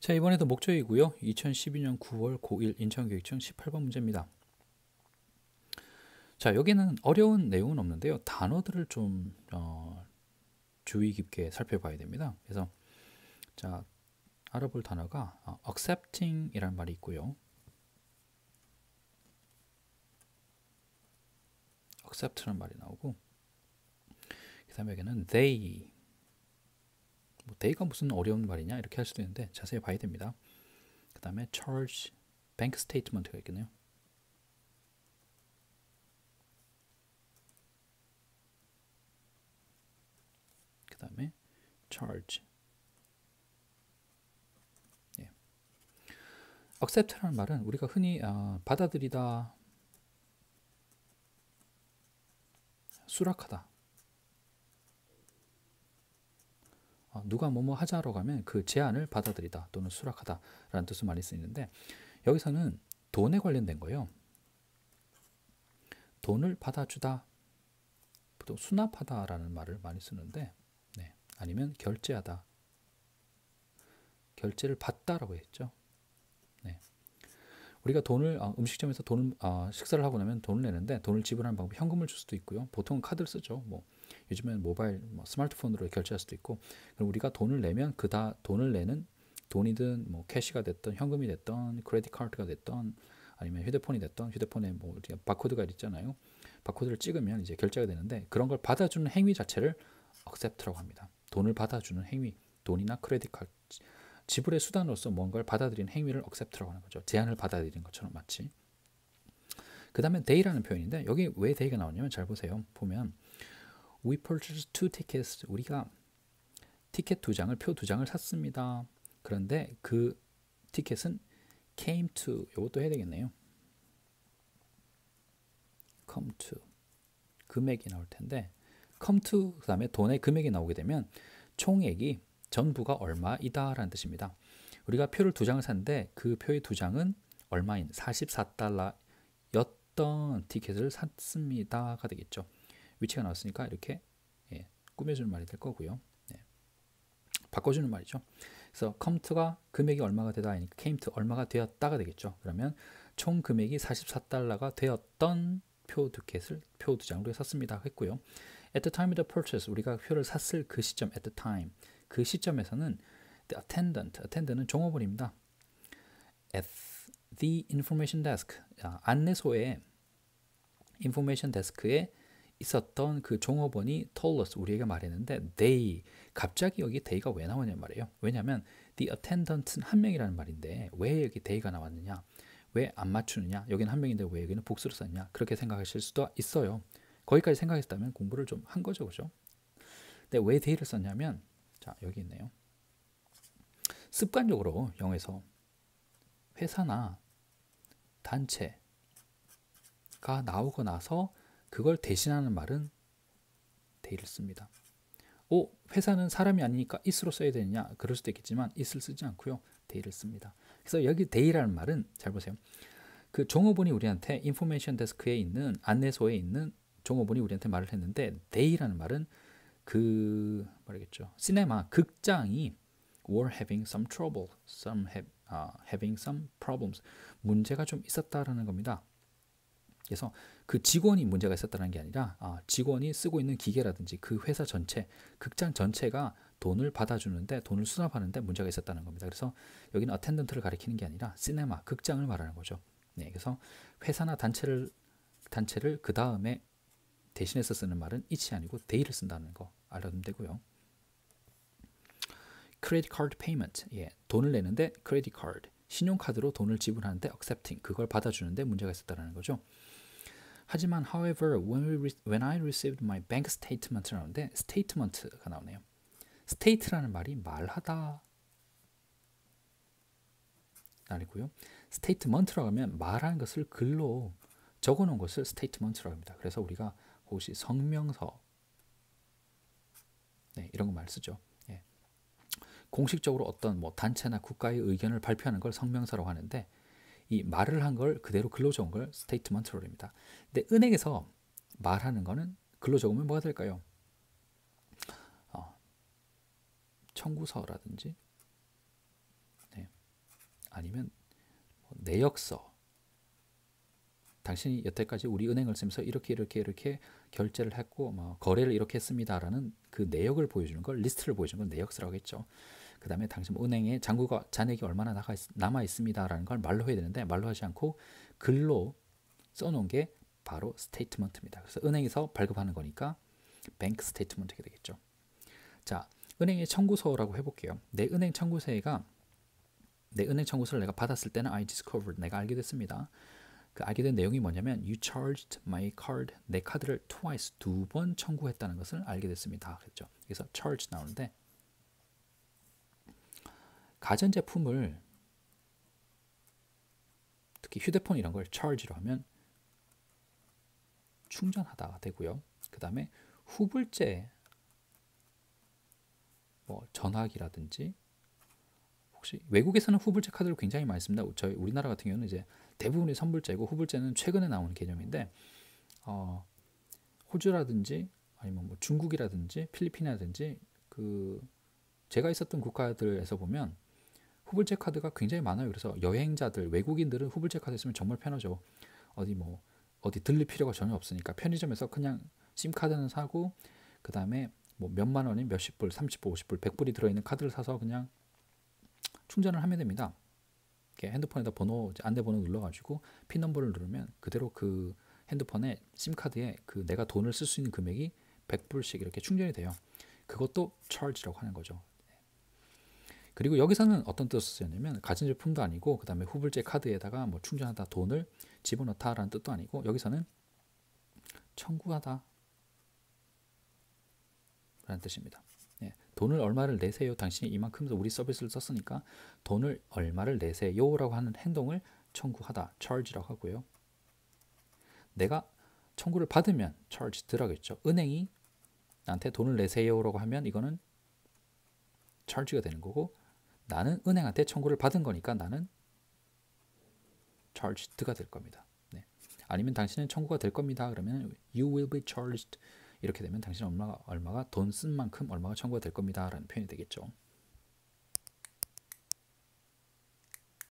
자, 이번에도 목적이고요. 2012년 9월 고1 인천교육청 18번 문제입니다. 자, 여기는 어려운 내용은 없는데요. 단어들을 좀 주의 깊게 살펴봐야 됩니다. 그래서 자, 알아볼 단어가 accepting 이라는 말이 있고요. accept라는 말이 나오고, 그 다음에 여기는 they, 뭐 they가 무슨 어려운 말이냐 이렇게 할 수도 있는데 자세히 봐야 됩니다. 그 다음에 charge, bank statement가 있겠네요. 그 다음에 charge. 예. accept라는 말은 우리가 흔히 받아들이다, 수락하다. 누가 뭐뭐 하자라고 하면 그 제안을 받아들이다 또는 수락하다 라는 뜻으로 많이 쓰이는데, 여기서는 돈에 관련된 거예요. 돈을 받아주다, 또 수납하다 라는 말을 많이 쓰는데, 아니면 결제하다, 결제를 받다라고 했죠. 우리가 돈을 음식점에서 돈을 식사를 하고 나면 돈을 내는데, 돈을 지불하는 방법 현금을 줄 수도 있고요. 보통은 카드를 쓰죠. 뭐 요즘엔 모바일 스마트폰으로 결제할 수도 있고, 그럼 우리가 돈을 내면 돈을 내는 돈이든 뭐 캐시가 됐던 현금이 됐던 크레딧 카드가 됐던 아니면 휴대폰이 됐던, 휴대폰에 뭐 바코드가 있잖아요. 바코드를 찍으면 이제 결제가 되는데, 그런 걸 받아주는 행위 자체를 accept라고 합니다. 돈을 받아주는 행위, 돈이나 크레딧 카드, 지불의 수단으로서 뭔가를 받아들이는 행위를 accept라고 하는 거죠. 제안을 받아들이는 것처럼 마치. 그 다음에 they라는 표현인데, 여기 왜 they가 나오냐면, 잘 보세요. 보면 we purchased 2 tickets, 우리가 티켓 2장을, 표 2장을 샀습니다. 그런데 그 티켓은 came to, 이것도 해야 되겠네요. come to, 금액이 나올 텐데, come to 그 다음에 돈의 금액이 나오게 되면 총액이 전부가 얼마이다 라는 뜻입니다. 우리가 표를 2장을 샀는데 그 표의 2장은 얼마인 44달러였던 티켓을 샀습니다가 되겠죠. 위치가 나왔으니까 이렇게 꾸며주는 말이 될 거고요. 바꿔주는 말이죠. 그래서 come to가 금액이 얼마가 되다 하니까 came to 얼마가 되었다가 되겠죠. 그러면 총 금액이 44달러가 되었던 표 2켓을 표 2장으로 샀습니다 했고요. At the time of the purchase, 우리가 표를 샀을 그 시점, at the time, 그 시점에서는 the attendant는 종업원입니다. At the information desk, 안내소에 information desk에 있었던 그 종업원이 told us, 우리에게 말했는데, they, 갑자기 여기 they가 왜 나오냐 말이에요. 왜냐하면 the attendant는 한 명이라는 말인데 왜 여기 they가 나왔느냐, 왜 안 맞추느냐, 여기는 한 명인데 왜 여기는 복수를 썼냐, 그렇게 생각하실 수도 있어요. 거기까지 생각했다면 공부를 좀 한 거죠, 그죠? 근데 왜 they를 썼냐면, 자, 여기 있네요. 습관적으로 영어에서 회사나 단체가 나오고 나서 그걸 대신하는 말은 they를 씁니다. 회사는 사람이 아니니까 it으로 써야 되느냐, 그럴 수도 있겠지만 it을 쓰지 않고요, they를 씁니다. 그래서 여기 they라는 말은, 잘 보세요. 그 종업원이 우리한테 인포메이션 데스크에 있는, 안내소에 있는 종업원이 우리한테 말을 했는데, they라는 말은 그 뭐라겠죠, 시네마, 극장이 were having some trouble, having some problems, 문제가 좀 있었다라는 겁니다. 그래서 그 직원이 문제가 있었다는 게 아니라 직원이 쓰고 있는 기계라든지 그 회사 전체, 극장 전체가 돈을 받아주는데, 돈을 수납하는데 문제가 있었다는 겁니다. 그래서 여기는 attendant를 가리키는 게 아니라 시네마, 극장을 말하는 거죠. 그래서 회사나 단체를 그 다음에 대신해서 쓰는 말은 it이 아니고 they를 쓴다는 거 알아두면 되고요. credit card payment, 돈을 내는데 credit card, 신용카드로 돈을 지불하는데 accepting, 그걸 받아주는데 문제가 있었다는 거죠. 하지만 however, when I received my bank statement 라는데 statement가 나오네요. state라는 말이 말하다 아니고요. statement라고 하면 말하는 것을 글로 적어놓은 것을 statement라고 합니다. 그래서 우리가 혹시 성명서, 이런 거 많이 쓰죠. 공식적으로 어떤 뭐 단체나 국가의 의견을 발표하는 걸 성명서라고 하는데, 이 말을 한 걸 그대로 글로 적은 걸 스테이트먼트로 합니다. 근데 은행에서 말하는 거는 글로 적으면 뭐가 될까요? 청구서라든지 아니면 내역서, 당신이 여태까지 우리 은행을 쓰면서 이렇게 결제를 했고 뭐 거래를 이렇게 했습니다라는 그 내역을 보여주는 걸, 리스트를 보여주는 걸 내역서라고 했죠. 그 다음에 당신 은행에 잔액이 얼마나 남아 있습니다라는 걸 말로 해야 되는데 말로 하지 않고 글로 써놓은 게 바로 스테이트먼트입니다. 그래서 은행에서 발급하는 거니까 뱅크 스테이트먼트가 되겠죠. 자, 은행의 청구서라고 해볼게요. 내 은행 청구서를 내가 받았을 때는 I discovered, 내가 알게 됐습니다. 그 알게 된 내용이 뭐냐면 You charged my card, 내 카드를 twice, 2번 청구했다는 것을 알게 됐습니다. 그렇죠? 그래서 charge 나오는데 가전제품을 특히 휴대폰 이런 걸 charge로 하면 충전하다가 되고요. 그 다음에 후불제, 뭐 전화기라든지, 혹시 외국에서는 후불제 카드를 굉장히 많이 씁니다. 저희 우리나라 같은 경우는 이제 대부분이 선불제고 후불제는 최근에 나오는 개념인데 호주라든지 아니면 뭐 중국이라든지 필리핀이라든지 그 제가 있었던 국가들에서 보면 후불제 카드가 굉장히 많아요. 그래서 여행자들, 외국인들은 후불제 카드 있으면 정말 편하죠. 어디 들릴 필요가 전혀 없으니까 편의점에서 그냥 심카드는 사고 그 다음에 뭐 몇만 원이 몇십 불, 30불, 50불, 100불이 들어있는 카드를 사서 그냥 충전을 하면 됩니다. 핸드폰에다 안내번호 눌러가지고 핀 넘버를 누르면 그대로 그 핸드폰에 심카드에 그 내가 돈을 쓸 수 있는 금액이 100불씩 이렇게 충전이 돼요. 그것도 charge라고 하는 거죠. 그리고 여기서는 어떤 뜻을 쓰냐면 가전제품도 아니고 그 다음에 후불제 카드에다가 뭐 충전하다 돈을 집어넣다라는 뜻도 아니고 여기서는 청구하다 라는 뜻입니다. 돈을 얼마를 내세요. 당신이 이만큼 우리 서비스를 썼으니까 돈을 얼마를 내세요 라고 하는 행동을 청구하다, charge라고 하고요. 내가 청구를 받으면 charge 들어가겠죠. 은행이 나한테 돈을 내세요 라고 하면 이거는 charge가 되는 거고, 나는 은행한테 청구를 받은 거니까 나는 charged가 될 겁니다. 아니면 당신은 청구가 될 겁니다. 그러면 you will be charged, 이렇게 되면 당신은 얼마가 돈 쓴 만큼 얼마가 청구가 될 겁니다 라는 표현이 되겠죠.